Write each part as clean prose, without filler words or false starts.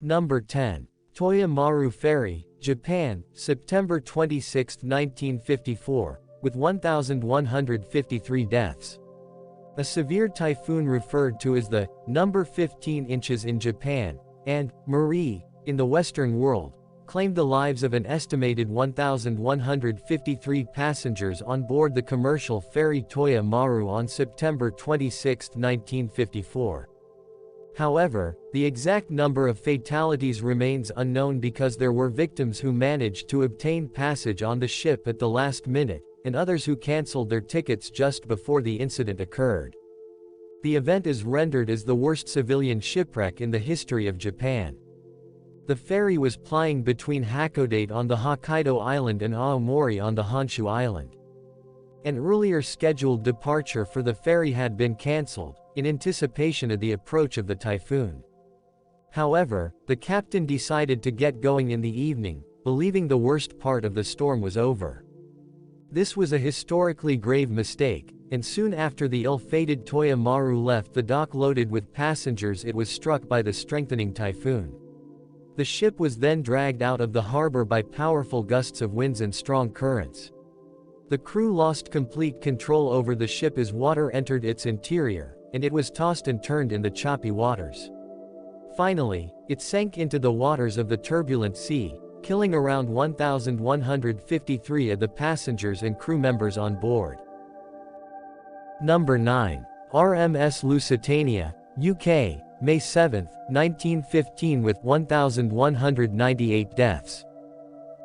Number 10. Toya Maru Ferry, Japan, September 26, 1954, with 1,153 deaths. A severe typhoon referred to as the number 15 inches in Japan, and Maru, in the Western world, claimed the lives of an estimated 1,153 passengers on board the commercial ferry Toya Maru on September 26, 1954. However, the exact number of fatalities remains unknown because there were victims who managed to obtain passage on the ship at the last minute, and others who cancelled their tickets just before the incident occurred. The event is rendered as the worst civilian shipwreck in the history of Japan. The ferry was plying between Hakodate on the Hokkaido Island and Aomori on the Honshu Island. An earlier scheduled departure for the ferry had been cancelled, in anticipation of the approach of the typhoon. However, the captain decided to get going in the evening, believing the worst part of the storm was over. This was a historically grave mistake, and soon after the ill-fated Toya Maru left the dock loaded with passengers, it was struck by the strengthening typhoon. The ship was then dragged out of the harbor by powerful gusts of winds and strong currents. The crew lost complete control over the ship as water entered its interior, and it was tossed and turned in the choppy waters. Finally, it sank into the waters of the turbulent sea, killing around 1,153 of the passengers and crew members on board. Number 9. RMS Lusitania, UK, May 7, 1915 with 1,198 deaths.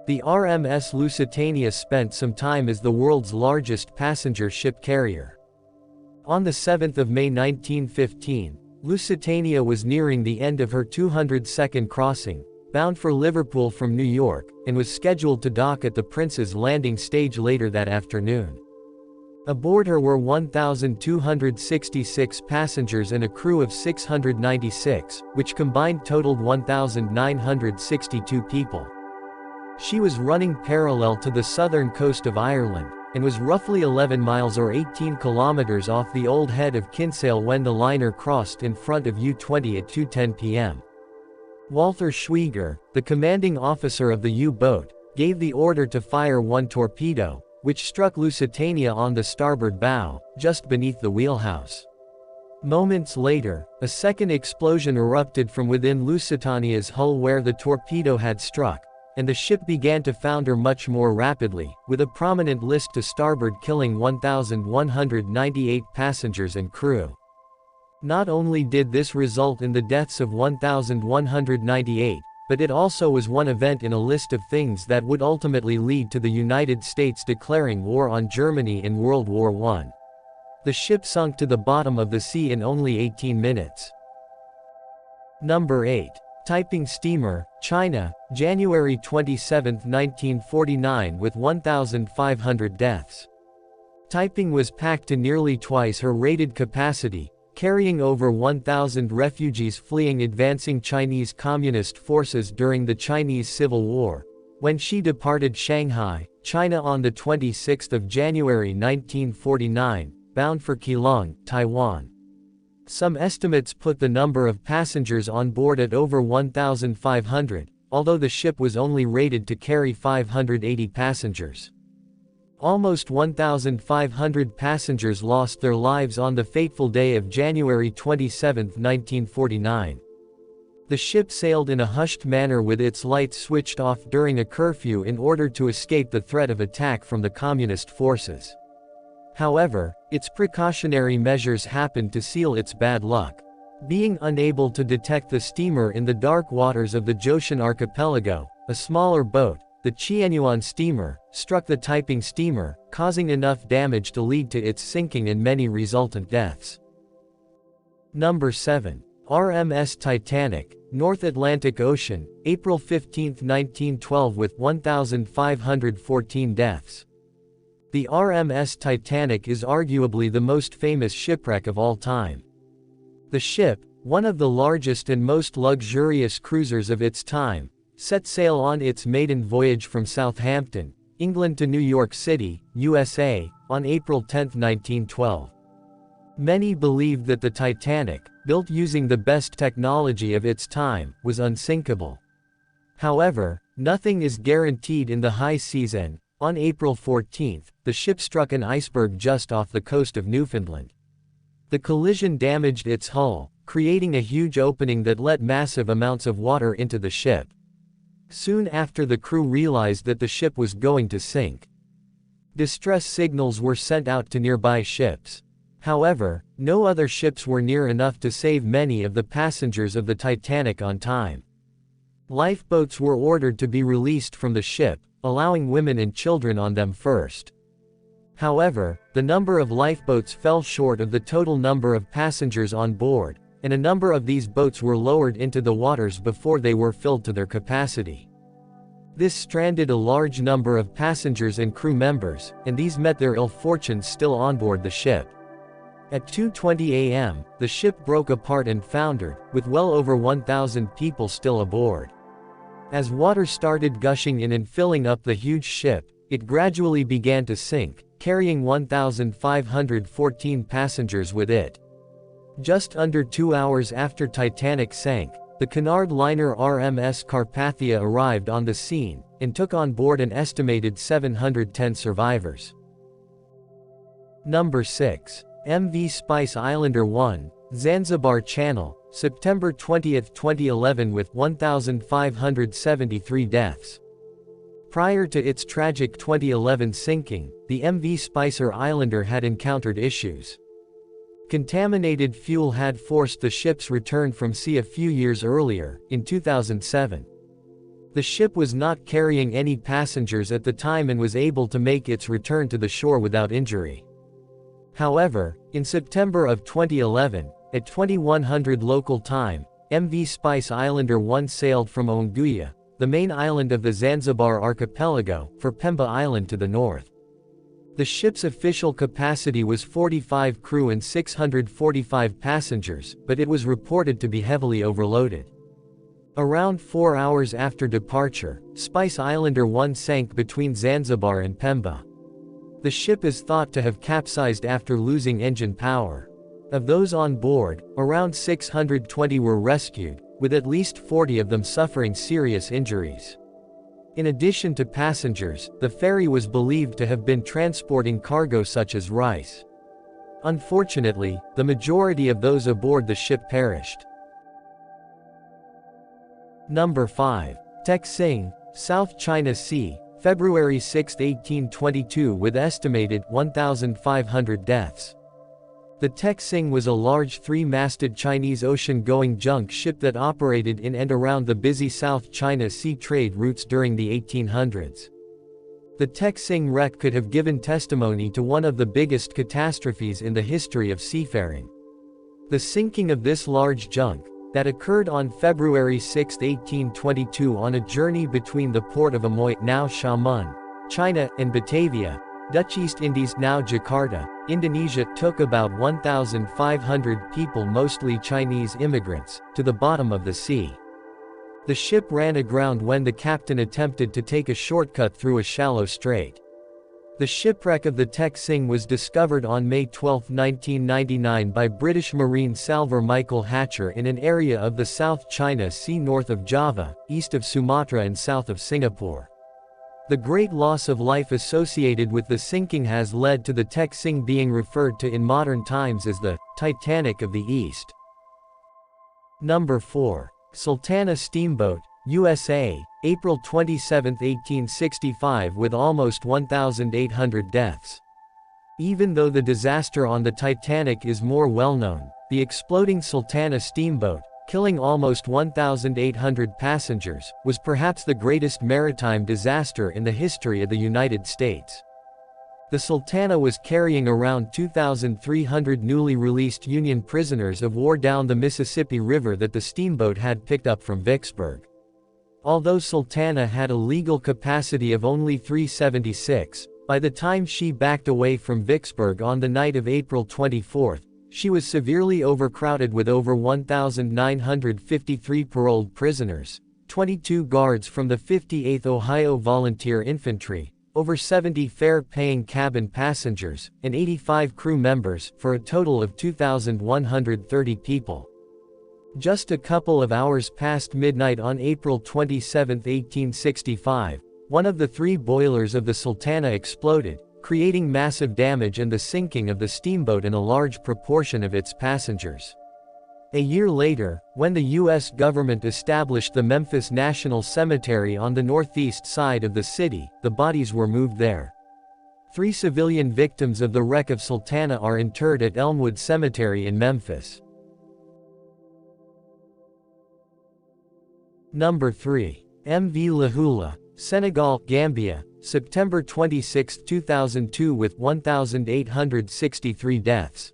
The RMS Lusitania spent some time as the world's largest passenger ship carrier. On the 7th of May 1915, Lusitania was nearing the end of her 202nd crossing, bound for Liverpool from New York, and was scheduled to dock at the Prince's Landing stage later that afternoon. Aboard her were 1,266 passengers and a crew of 696, which combined totaled 1,962 people. She was running parallel to the southern coast of Ireland, and was roughly 11 miles or 18 kilometers off the old head of Kinsale when the liner crossed in front of U-20 at 2:10 p.m. Walter Schwieger, the commanding officer of the U-boat, gave the order to fire one torpedo, which struck Lusitania on the starboard bow, just beneath the wheelhouse. Moments later, a second explosion erupted from within Lusitania's hull where the torpedo had struck, and the ship began to founder much more rapidly, with a prominent list to starboard killing 1,198 passengers and crew. Not only did this result in the deaths of 1,198, but it also was one event in a list of things that would ultimately lead to the United States declaring war on Germany in World War I. The ship sunk to the bottom of the sea in only 18 minutes. Number 8. Taiping Steamer, China, January 27, 1949 with 1,500 deaths. Taiping was packed to nearly twice her rated capacity, carrying over 1,000 refugees fleeing advancing Chinese Communist forces during the Chinese Civil War, when she departed Shanghai, China on the 26th of January 1949, bound for Keelung, Taiwan. Some estimates put the number of passengers on board at over 1,500, although the ship was only rated to carry 580 passengers. Almost 1,500 passengers lost their lives on the fateful day of January 27, 1949. The ship sailed in a hushed manner with its lights switched off during a curfew in order to escape the threat of attack from the Communist forces. However, its precautionary measures happened to seal its bad luck. Being unable to detect the steamer in the dark waters of the Joshan archipelago, a smaller boat, the Qianyuan steamer, struck the Taiping steamer, causing enough damage to lead to its sinking and many resultant deaths. Number 7. RMS Titanic, North Atlantic Ocean, April 15, 1912 with 1,514 deaths. The RMS Titanic is arguably the most famous shipwreck of all time. The ship, one of the largest and most luxurious cruisers of its time, set sail on its maiden voyage from Southampton, England to New York City, USA, on April 10, 1912. Many believed that the Titanic, built using the best technology of its time, was unsinkable. However, nothing is guaranteed in the high seas and, on April 14, the ship struck an iceberg just off the coast of Newfoundland. The collision damaged its hull, creating a huge opening that let massive amounts of water into the ship. Soon after, the crew realized that the ship was going to sink. Distress signals were sent out to nearby ships. However, no other ships were near enough to save many of the passengers of the Titanic on time. Lifeboats were ordered to be released from the ship, allowing women and children on them first. However, the number of lifeboats fell short of the total number of passengers on board, and a number of these boats were lowered into the waters before they were filled to their capacity. This stranded a large number of passengers and crew members, and these met their ill fortune still on board the ship. At 2:20 a.m., the ship broke apart and foundered, with well over 1,000 people still aboard. As water started gushing in and filling up the huge ship, it gradually began to sink, carrying 1,514 passengers with it. Just under 2 hours after Titanic sank, the Cunard liner RMS Carpathia arrived on the scene, and took on board an estimated 710 survivors. Number 6. MV Spice Islander 1, Zanzibar Channel, September 20, 2011 with 1,573 deaths. Prior to its tragic 2011 sinking, the MV Spicer Islander had encountered issues. Contaminated fuel had forced the ship's return from sea a few years earlier, in 2007. The ship was not carrying any passengers at the time and was able to make its return to the shore without injury. However, in September of 2011, at 2100 local time, MV Spice Islander 1 sailed from Unguja, the main island of the Zanzibar archipelago, for Pemba Island to the north. The ship's official capacity was 45 crew and 645 passengers, but it was reported to be heavily overloaded. Around 4 hours after departure, Spice Islander 1 sank between Zanzibar and Pemba. The ship is thought to have capsized after losing engine power. Of those on board, around 620 were rescued, with at least 40 of them suffering serious injuries. In addition to passengers, the ferry was believed to have been transporting cargo such as rice. Unfortunately, the majority of those aboard the ship perished. Number 5. Tek Sing, South China Sea, February 6, 1822 with estimated 1,500 deaths. The Tek Sing was a large three-masted Chinese ocean-going junk ship that operated in and around the busy South China Sea trade routes during the 1800s. The Tek Sing wreck could have given testimony to one of the biggest catastrophes in the history of seafaring. The sinking of this large junk, that occurred on February 6, 1822 on a journey between the port of Amoy, now Xiamen, China, and Batavia, Dutch East Indies, now Jakarta, Indonesia, took about 1,500 people, mostly Chinese immigrants, to the bottom of the sea. The ship ran aground when the captain attempted to take a shortcut through a shallow strait. The shipwreck of the Tek Sing was discovered on May 12, 1999 by British Marine Salvor Michael Hatcher in an area of the South China Sea north of Java, east of Sumatra and south of Singapore. The great loss of life associated with the sinking has led to the Tek Sing being referred to in modern times as the Titanic of the East. Number 4. Sultana Steamboat, USA, April 27, 1865 with almost 1,800 deaths. Even though the disaster on the Titanic is more well-known, the exploding Sultana Steamboat, killing almost 1,800 passengers, was perhaps the greatest maritime disaster in the history of the United States. The Sultana was carrying around 2,300 newly released Union prisoners of war down the Mississippi River that the steamboat had picked up from Vicksburg. Although Sultana had a legal capacity of only 376, by the time she backed away from Vicksburg on the night of April 24, she was severely overcrowded with over 1,953 paroled prisoners, 22 guards from the 58th Ohio Volunteer Infantry, over 70 fare-paying cabin passengers, and 85 crew members, for a total of 2,130 people. Just a couple of hours past midnight on April 27, 1865, one of the 3 boilers of the Sultana exploded, creating massive damage and the sinking of the steamboat and a large proportion of its passengers. A year later, when the U.S. government established the Memphis National Cemetery on the northeast side of the city, the bodies were moved there. 3 civilian victims of the wreck of Sultana are interred at Elmwood Cemetery in Memphis. Number 3. MV Lahula, Senegal, Gambia, September 26, 2002 with 1,863 deaths.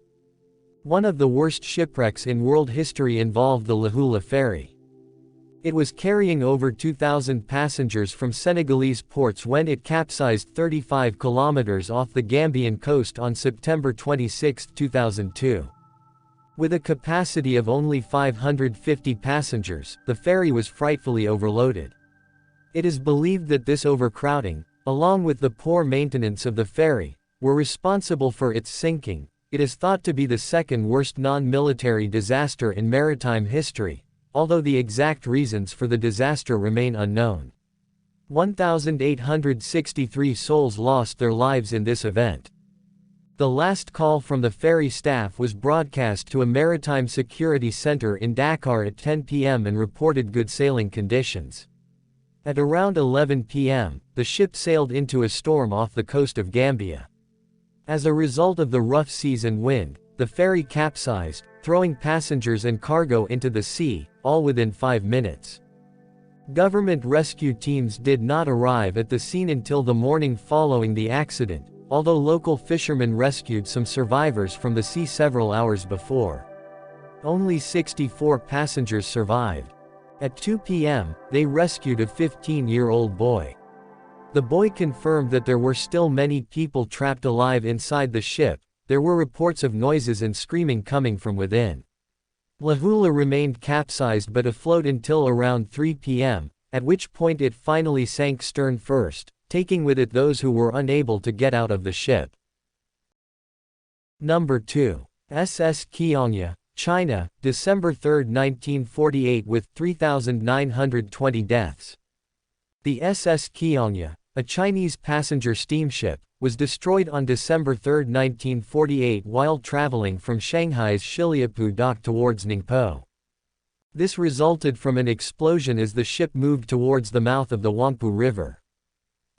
One of the worst shipwrecks in world history involved the Lahula ferry. It was carrying over 2,000 passengers from Senegalese ports when it capsized 35 kilometers off the Gambian coast on September 26, 2002. With a capacity of only 550 passengers, the ferry was frightfully overloaded. It is believed that this overcrowding, along with the poor maintenance of the ferry, were responsible for its sinking. It is thought to be the second worst non-military disaster in maritime history, although the exact reasons for the disaster remain unknown. 1,863 souls lost their lives in this event. The last call from the ferry staff was broadcast to a maritime security center in Dakar at 10 p.m. and reported good sailing conditions. At around 11 p.m., the ship sailed into a storm off the coast of Gambia. As a result of the rough seas and wind, the ferry capsized, throwing passengers and cargo into the sea, all within 5 minutes. Government rescue teams did not arrive at the scene until the morning following the accident, although local fishermen rescued some survivors from the sea several hours before. Only 64 passengers survived. At 2 p.m., they rescued a 15-year-old boy. The boy confirmed that there were still many people trapped alive inside the ship. There were reports of noises and screaming coming from within. Lahula remained capsized but afloat until around 3 p.m., at which point it finally sank stern first, taking with it those who were unable to get out of the ship. Number 2. SS Kiangya, China, December 3, 1948 with 3,920 deaths. The SS Kiangya, a Chinese passenger steamship, was destroyed on December 3, 1948 while traveling from Shanghai's Shiliapu dock towards Ningpo. This resulted from an explosion as the ship moved towards the mouth of the Huangpu River.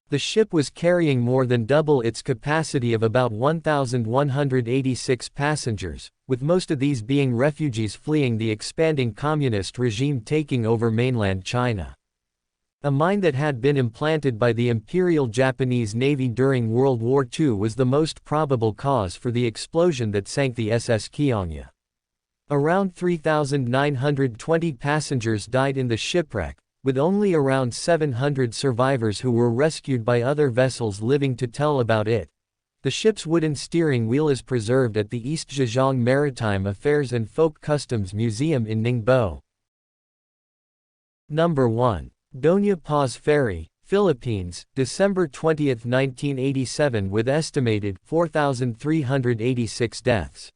The ship was carrying more than double its capacity of about 1,186 passengers, with most of these being refugees fleeing the expanding communist regime taking over mainland China. A mine that had been implanted by the Imperial Japanese Navy during World War II was the most probable cause for the explosion that sank the SS Kiangya. Around 3,920 passengers died in the shipwreck, with only around 700 survivors who were rescued by other vessels living to tell about it. The ship's wooden steering wheel is preserved at the East Zhejiang Maritime Affairs and Folk Customs Museum in Ningbo. Number 1. Doña Paz Ferry, Philippines, December 20, 1987 with estimated 4,386 deaths.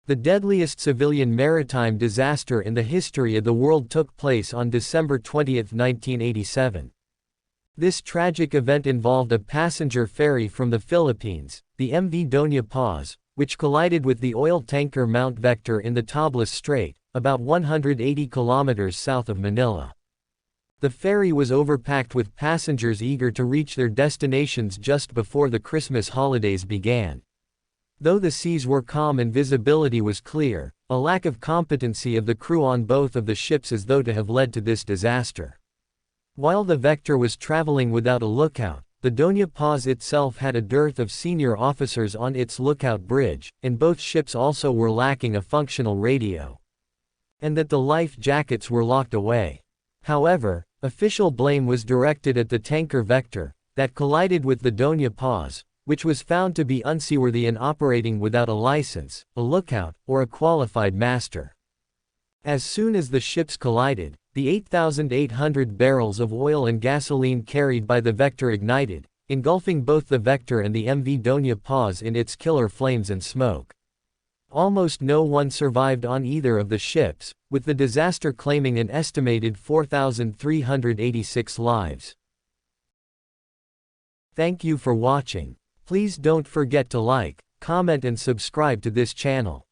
The deadliest civilian maritime disaster in the history of the world took place on December 20, 1987. This tragic event involved a passenger ferry from the Philippines, the MV Doña Paz, which collided with the oil tanker Mount Vector in the Tablas Strait, about 180 kilometers south of Manila. The ferry was overpacked with passengers eager to reach their destinations just before the Christmas holidays began. Though the seas were calm and visibility was clear, a lack of competency of the crew on both of the ships is thought to have led to this disaster. While the Vector was traveling without a lookout, the Doña Paz itself had a dearth of senior officers on its lookout bridge, and both ships also were lacking a functional radio. And that the life jackets were locked away. However, official blame was directed at the tanker Vector, that collided with the Doña Paz, which was found to be unseaworthy and operating without a license, a lookout, or a qualified master. As soon as the ships collided, the 8,800 barrels of oil and gasoline carried by the Vector ignited, engulfing both the Vector and the MV Doña Paz in its killer flames and smoke. Almost no one survived on either of the ships, with the disaster claiming an estimated 4,386 lives. Thank you for watching. Please don't forget to like, comment and subscribe to this channel.